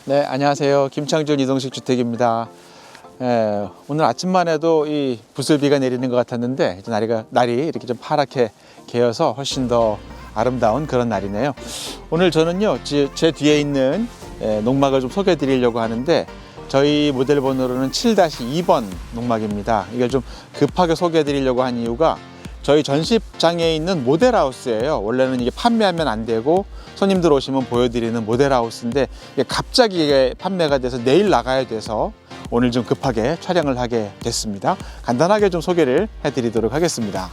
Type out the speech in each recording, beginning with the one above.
네, 안녕하세요. 김창준 이동식 주택입니다. 오늘 아침만 해도 이 부슬비가 내리는 것 같았는데 이제 날이 이렇게 좀 파랗게 개어서 훨씬 더 아름다운 그런 날이네요. 오늘 저는요, 제 뒤에 있는 농막을 좀 소개해 드리려고 하는데 저희 모델 번호로는 7-2번 농막입니다. 이걸 좀 급하게 소개해 드리려고 한 이유가 저희 전시장에 있는 모델하우스예요. 원래는 이게 판매하면 안 되고 손님들 오시면 보여드리는 모델하우스인데 이게 갑자기 판매가 돼서 내일 나가야 돼서 오늘 좀 급하게 촬영을 하게 됐습니다. 간단하게 좀 소개를 해드리도록 하겠습니다.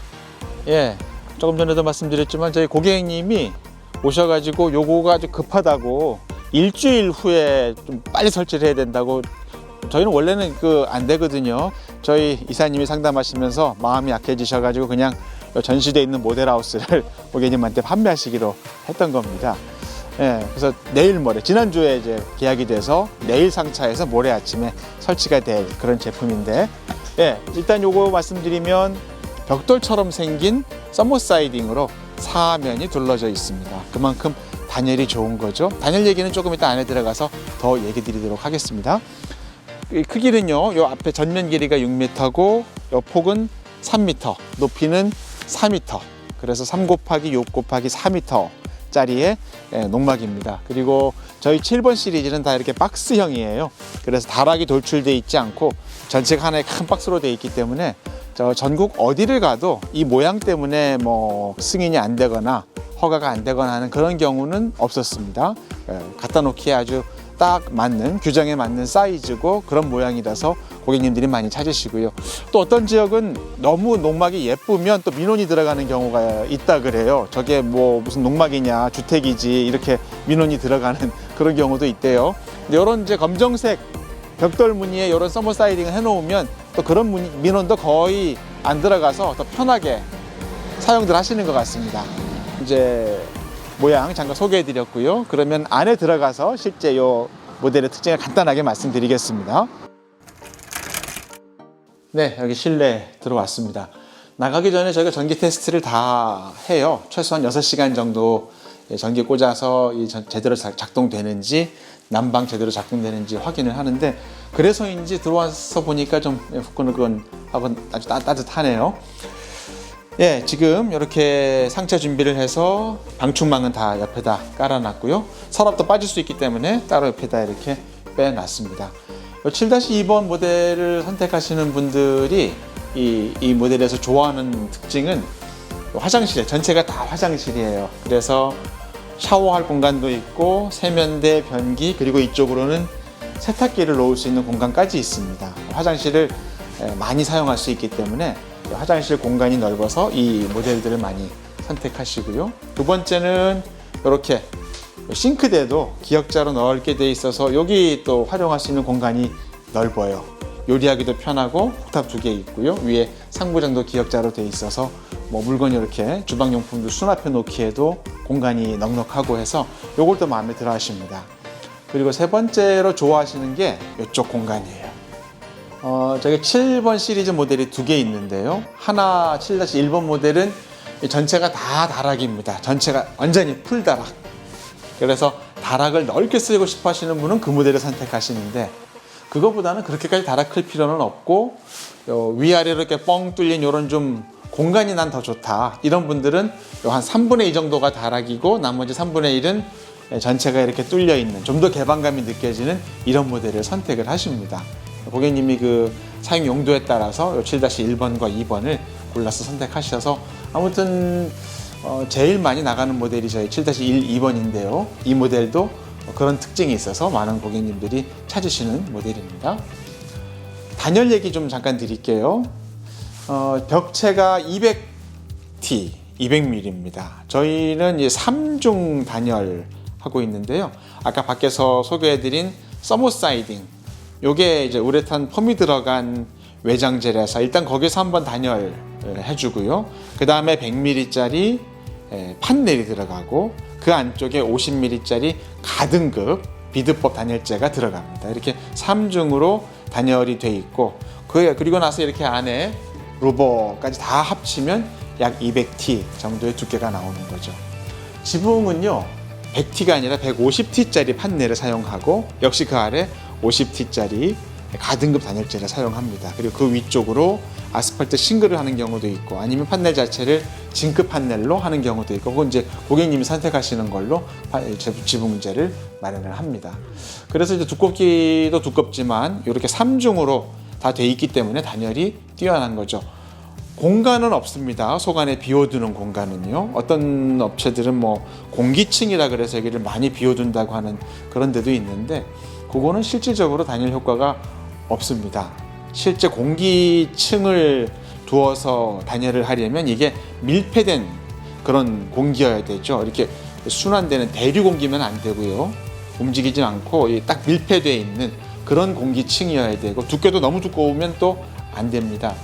조금 전에도 말씀드렸지만 저희 고객님이 오셔가지고 요거가 아주 급하다고 일주일 후에 좀 빨리 설치를 해야 된다고. 저희는 원래는 안 되거든요. 저희 이사님이 상담하시면서 마음이 약해지셔가지고 그냥 전시되어 있는 모델하우스를 고객님한테 판매하시기로 했던 겁니다. 그래서 내일 모레, 지난주에 이제 계약이 돼서 내일 상차해서 모레 아침에 설치가 될 그런 제품인데, 일단 요거 말씀드리면 벽돌처럼 생긴 서머 사이딩으로 사면이 둘러져 있습니다. 그만큼 단열이 좋은 거죠. 단열 얘기는 조금 이따 안에 들어가서 더 얘기 드리도록 하겠습니다. 크기는요, 요 앞에 전면 길이가 6m고 요 폭은 3m, 높이는 4m. 그래서 3+6+4m 짜리의 농막입니다. 그리고 저희 7번 시리즈는 다 이렇게 박스형이에요. 그래서 다락이 돌출되어 있지 않고 전체가 하나의 큰 박스로 되어 있기 때문에 전국 어디를 가도 이 모양 때문에 뭐 승인이 안 되거나 허가가 안 되거나 하는 그런 경우는 없었습니다. 갖다 놓기에 아주 딱 맞는, 규정에 맞는 사이즈고 그런 모양이라서 고객님들이 많이 찾으시고요. 또 어떤 지역은 너무 농막이 예쁘면 또 민원이 들어가는 경우가 있다 그래요. 저게 뭐 무슨 농막이냐, 주택이지, 이렇게 민원이 들어가는 그런 경우도 있대요. 근데 이런 이제 검정색 벽돌 무늬에 이런 서머 사이딩을 해놓으면 또 그런 민원도 거의 안 들어가서 더 편하게 사용들 하시는 것 같습니다. 이제 모양 잠깐 소개해 드렸고요. 그러면 안에 들어가서 실제 요 모델의 특징을 간단하게 말씀드리겠습니다. 네, 여기 실내 들어왔습니다. 나가기 전에 저희가 전기 테스트를 다 해요. 최소한 6시간 정도 전기 꽂아서 제대로 작동되는지, 난방 제대로 작동되는지 확인을 하는데, 그래서인지 들어와서 보니까 좀 후끈후끈하고 아주 따뜻하네요. 지금 이렇게 상차 준비를 해서 방충망은 다 옆에다 깔아놨고요. 서랍도 빠질 수 있기 때문에 따로 옆에다 이렇게 빼놨습니다. 7-2번 모델을 선택하시는 분들이 이 모델에서 좋아하는 특징은 화장실에, 전체가 다 화장실이에요. 그래서 샤워할 공간도 있고 세면대, 변기, 그리고 이쪽으로는 세탁기를 놓을 수 있는 공간까지 있습니다. 화장실을 많이 사용할 수 있기 때문에 화장실 공간이 넓어서 이 모델들을 많이 선택하시고요. 두 번째는 이렇게 싱크대도 기역자로 넓게 되어 있어서 여기 또 활용할 수 있는 공간이 넓어요. 요리하기도 편하고 옥탑 2개 있고요. 위에 상부장도 기역자로 되어 있어서 뭐 물건 이렇게 주방용품도 수납해 놓기에도 공간이 넉넉하고 해서 요걸 또 마음에 들어 하십니다. 그리고 세 번째로 좋아하시는 게 이쪽 공간이에요. 저기 7번 시리즈 모델이 2개 있는데요. 하나 7-1번 모델은 전체가 다 다락입니다. 전체가 완전히 풀 다락. 그래서 다락을 넓게 쓰고 싶어 하시는 분은 그 모델을 선택하시는데, 그거보다는 그렇게까지 다락 클 필요는 없고 위아래로 이렇게 뻥 뚫린 이런 좀 공간이 난 더 좋다, 이런 분들은 한 3분의 2 정도가 다락이고 나머지 3분의 1은 전체가 이렇게 뚫려 있는, 좀 더 개방감이 느껴지는 이런 모델을 선택을 하십니다. 고객님이 그 사용 용도에 따라서 7-1번과 2번을 골라서 선택하셔서, 아무튼 제일 많이 나가는 모델이 저희 7-2번인데요. 이 모델도 그런 특징이 있어서 많은 고객님들이 찾으시는 모델입니다. 단열 얘기 좀 잠깐 드릴게요. 벽체가 200T, 200mm입니다. 저희는 3중 단열 하고 있는데요. 아까 밖에서 소개해드린 서머 사이딩, 요게 이제 우레탄 폼이 들어간 외장재라서 일단 거기서 한번 단열 해주고요. 그 다음에 100mm짜리 판넬이 들어가고 그 안쪽에 50mm짜리 가등급 비드법 단열재가 들어갑니다. 이렇게 3중으로 단열이 돼 있고, 그리고 나서 이렇게 안에 루버까지 다 합치면 약 200T 정도의 두께가 나오는 거죠. 지붕은요, 100T가 아니라 150T짜리 판넬을 사용하고 역시 그 아래 50T짜리 가등급 단열재를 사용합니다. 그리고 그 위쪽으로 아스팔트 싱글을 하는 경우도 있고 아니면 판넬 자체를 징크 판넬로 하는 경우도 있고 그건 이제 고객님이 선택하시는 걸로 지붕재를 마련을 합니다. 그래서 이제 두껍기도 두껍지만 이렇게 3중으로 다 돼 있기 때문에 단열이 뛰어난 거죠. 공간은 없습니다. 속 안에 비워두는 공간은요. 어떤 업체들은 뭐 공기층이라 그래서 여기를 많이 비워둔다고 하는 그런 데도 있는데 그거는 실질적으로 단열 효과가 없습니다. 실제 공기층을 두어서 단열을 하려면 이게 밀폐된 그런 공기여야 되죠. 이렇게 순환되는 대류 공기면 안 되고요. 움직이진 않고 딱 밀폐되어 있는 그런 공기층이어야 되고 두께도 너무 두꺼우면 또 안 됩니다.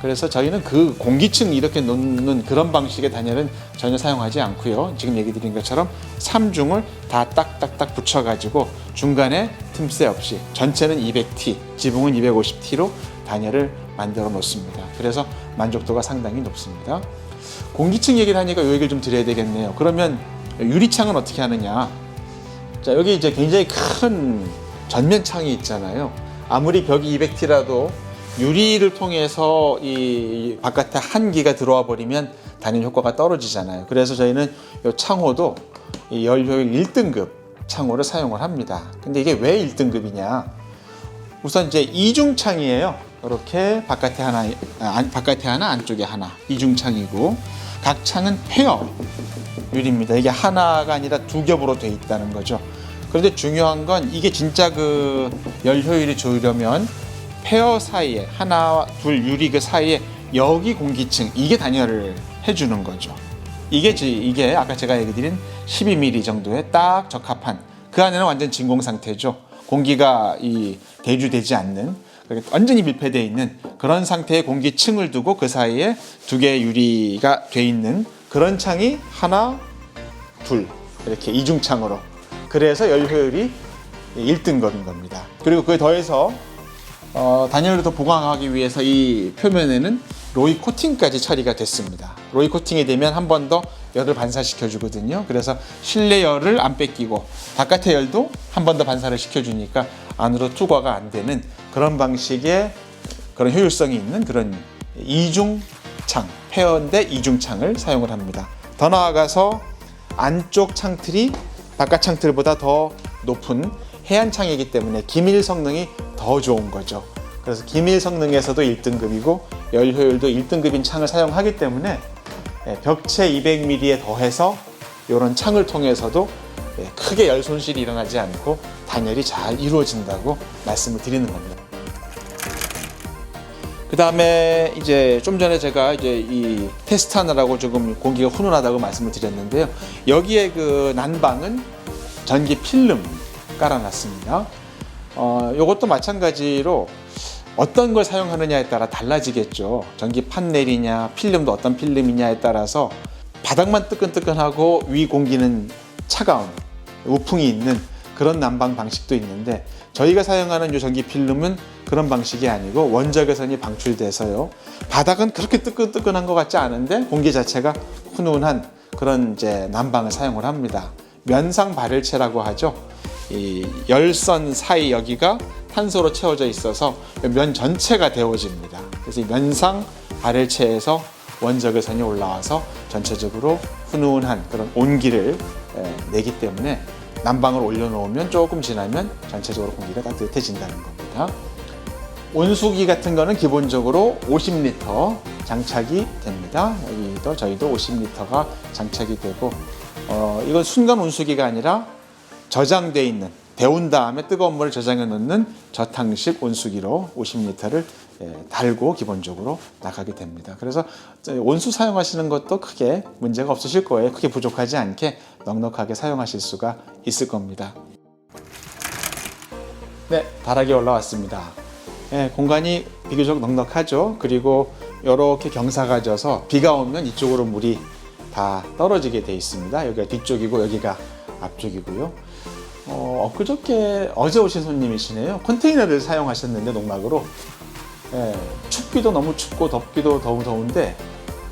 그래서 저희는 그 공기층 이렇게 놓는 그런 방식의 단열은 전혀 사용하지 않고요. 지금 얘기 드린 것처럼 3중을 다 딱딱딱 붙여가지고 중간에 틈새 없이 전체는 200T, 지붕은 250T로 단열을 만들어 놓습니다. 그래서 만족도가 상당히 높습니다. 공기층 얘기를 하니까 이 얘기를 좀 드려야 되겠네요. 그러면 유리창은 어떻게 하느냐? 자, 여기 이제 굉장히 큰 전면 창이 있잖아요. 아무리 벽이 200T라도 유리를 통해서 이 바깥에 한기가 들어와 버리면 단열 효과가 떨어지잖아요. 그래서 저희는 이 창호도 이 열효율 1등급 창호를 사용을 합니다. 근데 이게 왜 1등급이냐? 우선 이제 이중창이에요. 이렇게 바깥에 하나, 안쪽에 하나. 이중창이고 각 창은 페어 유리입니다. 이게 하나가 아니라 두 겹으로 돼 있다는 거죠. 그런데 중요한 건 이게 진짜 그 열 효율이 좋으려면 페어 사이에 하나, 둘 유리 그 사이에 여기 공기층 이게 단열을 해주는 거죠. 이게 아까 제가 얘기 드린 12mm 정도에 딱 적합한 그 안에는 완전 진공 상태죠. 공기가 대류되지 않는 완전히 밀폐되어 있는 그런 상태의 공기층을 두고 그 사이에 두 개의 유리가 돼 있는 그런 창이 하나, 둘 이렇게 이중창으로 그래서 열 효율이 1등급인 겁니다. 그리고 그에 더해서 단열을 더 보강하기 위해서 이 표면에는 로이 코팅까지 처리가 됐습니다. 로이 코팅이 되면 한 번 더 열을 반사시켜 주거든요. 그래서 실내 열을 안 뺏기고 바깥의 열도 한 번 더 반사를 시켜주니까 안으로 투과가 안 되는 그런 방식의 그런 효율성이 있는 그런 이중창, 페어인데 이중창을 사용을 합니다. 더 나아가서 안쪽 창틀이 바깥 창틀보다 더 높은 해안창이기 때문에 기밀 성능이 더 좋은 거죠. 그래서 기밀 성능에서도 1등급이고 열 효율도 1등급인 창을 사용하기 때문에 벽체 200mm에 더해서 이런 창을 통해서도 크게 열 손실이 일어나지 않고 단열이 잘 이루어진다고 말씀을 드리는 겁니다. 그 다음에 이제 좀 전에 제가 이제 이 테스트하느라고 조금 공기가 훈훈하다고 말씀을 드렸는데요. 여기에 그 난방은 전기 필름 깔아놨습니다. 이것도 마찬가지로 어떤 걸 사용하느냐에 따라 달라지겠죠. 전기 판넬이냐 필름도 어떤 필름이냐에 따라서 바닥만 뜨끈뜨끈하고 위 공기는 차가운 우풍이 있는 그런 난방 방식도 있는데 저희가 사용하는 이 전기 필름은 그런 방식이 아니고 원적외선이 방출돼서요. 바닥은 그렇게 뜨끈뜨끈한 것 같지 않은데 공기 자체가 훈훈한 그런 이제 난방을 사용을 합니다. 면상 발열체라고 하죠. 이 열선 사이 여기가 탄소로 채워져 있어서 면 전체가 데워집니다. 그래서 이 면상 발열체에서 원적외선이 올라와서 전체적으로 훈훈한 그런 온기를 내기 때문에 난방을 올려놓으면 조금 지나면 전체적으로 공기가 따뜻해진다는 겁니다. 온수기 같은 거는 기본적으로 50L 장착이 됩니다. 여기도 저희도 50L가 장착이 되고 이건 순간 온수기가 아니라 저장되어 있는 데운 다음에 뜨거운 물을 저장해 놓는 저탕식 온수기로 50L를 달고 기본적으로 나가게 됩니다. 그래서 온수 사용하시는 것도 크게 문제가 없으실 거예요. 크게 부족하지 않게 넉넉하게 사용하실 수가 있을 겁니다. 네, 다락이 올라왔습니다. 공간이 비교적 넉넉하죠. 그리고 이렇게 경사가 져서 비가 오면 이쪽으로 물이 다 떨어지게 돼 있습니다. 여기가 뒤쪽이고 여기가 앞쪽이고요. 엊그저께 어제 오신 손님이시네요. 컨테이너를 사용하셨는데 농막으로 춥기도 너무 춥고 덥기도 더운데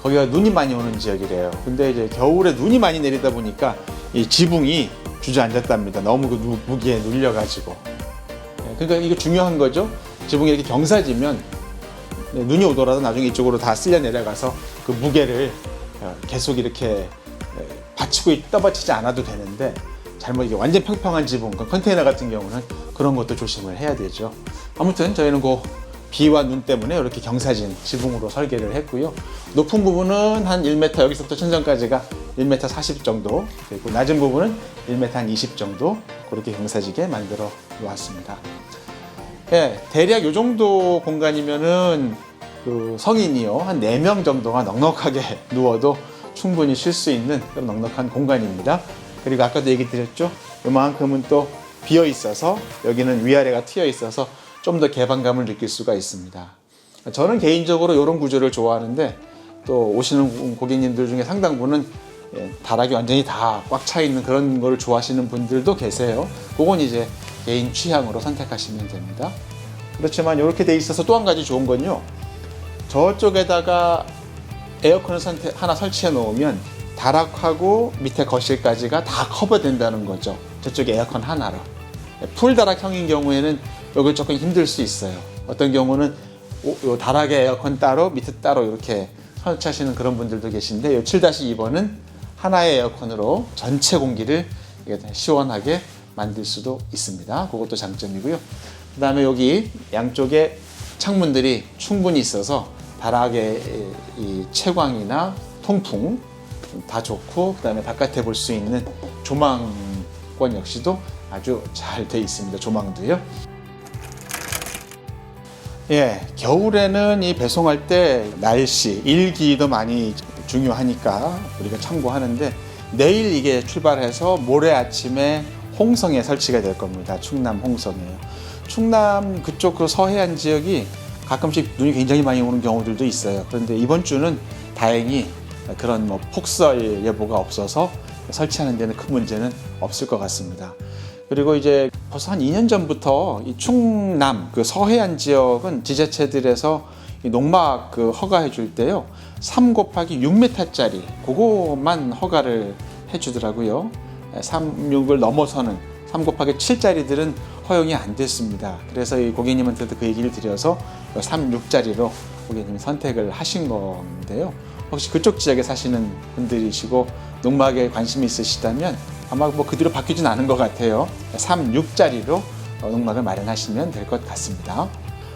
거기가 눈이 많이 오는 지역이래요. 근데 이제 겨울에 눈이 많이 내리다 보니까 이 지붕이 주저앉았답니다. 너무 그 무기에 눌려가지고. 그러니까 이거 중요한 거죠. 지붕이 이렇게 경사지면 눈이 오더라도 나중에 이쪽으로 다 쓸려 내려가서 그 무게를 계속 이렇게 떠받치지 않아도 되는데, 잘못 이게 완전 평평한 지붕, 컨테이너 같은 경우는 그런 것도 조심을 해야 되죠. 아무튼 저희는 그 비와 눈 때문에 이렇게 경사진 지붕으로 설계를 했고요. 높은 부분은 한 1m, 여기서부터 천정까지가 1m 40 정도 되고, 낮은 부분은 1m 한 20 정도 그렇게 경사지게 만들어 놓았습니다. 예, 대략 이 정도 공간이면은 그 성인이요 한 4명 정도가 넉넉하게 누워도 충분히 쉴 수 있는 그런 넉넉한 공간입니다. 그리고 아까도 얘기 드렸죠, 이만큼은 또 비어 있어서 여기는 위아래가 트여 있어서 좀 더 개방감을 느낄 수가 있습니다. 저는 개인적으로 이런 구조를 좋아하는데, 또 오시는 고객님들 중에 상당부는 다락이 완전히 다 꽉 차 있는 그런 걸 좋아하시는 분들도 계세요. 그건 이제 개인 취향으로 선택하시면 됩니다. 그렇지만 이렇게 돼 있어서 또 한 가지 좋은 건요, 저쪽에다가 에어컨을 하나 설치해 놓으면 다락하고 밑에 거실까지가 다 커버된다는 거죠. 저쪽에 에어컨 하나로. 풀 다락형인 경우에는 여기 조금 힘들 수 있어요. 어떤 경우는 다락에 에어컨 따로 밑에 따로 이렇게 설치하시는 그런 분들도 계신데, 이 7-2번은 하나의 에어컨으로 전체 공기를 시원하게 만들 수도 있습니다. 그것도 장점이고요. 그 다음에 여기 양쪽에 창문들이 충분히 있어서 다락의 이 채광이나 통풍 다 좋고, 그 다음에 바깥에 볼 수 있는 조망권 역시도 아주 잘 돼 있습니다. 조망도요. 예, 겨울에는 이 배송할 때 날씨, 일기도 많이 중요하니까 우리가 참고하는데, 내일 이게 출발해서 모레 아침에 홍성에 설치가 될 겁니다. 충남 홍성이에요. 충남 그쪽 그 서해안 지역이 가끔씩 눈이 굉장히 많이 오는 경우들도 있어요. 그런데 이번 주는 다행히 그런 폭설 예보가 없어서 설치하는 데는 큰 문제는 없을 것 같습니다. 그리고 이제 벌써 한 2년 전부터 이 충남 그 서해안 지역은 지자체들에서 이 농막 그 허가해 줄 때요, 3/6m짜리 그거만 허가를 해 주더라고요. 3/6을 넘어서는 3/7짜리들은 허용이 안 됐습니다. 그래서 이 고객님한테도 그 얘기를 드려서 3/6짜리로 고객님이 선택을 하신 건데요. 혹시 그쪽 지역에 사시는 분들이시고 농막에 관심이 있으시다면 아마 그 뒤로 바뀌진 않은 것 같아요. 3/6짜리로 농막을 마련하시면 될 것 같습니다.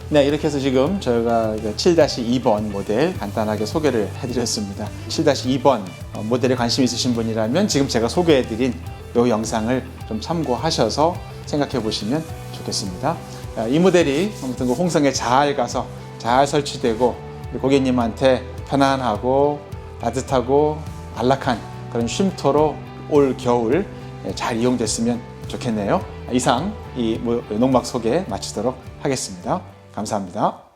네, 이렇게 해서 지금 저희가 7-2번 모델 간단하게 소개를 해드렸습니다. 7-2번 모델에 관심 있으신 분이라면 지금 제가 소개해드린 이 영상을 좀 참고하셔서 생각해 보시면 좋겠습니다. 이 모델이 아무튼 그 홍성에 잘 가서 잘 설치되고 고객님한테 편안하고 따뜻하고 안락한 그런 쉼터로 올 겨울 잘 이용됐으면 좋겠네요. 이상 이 농막 소개 마치도록 하겠습니다. 감사합니다.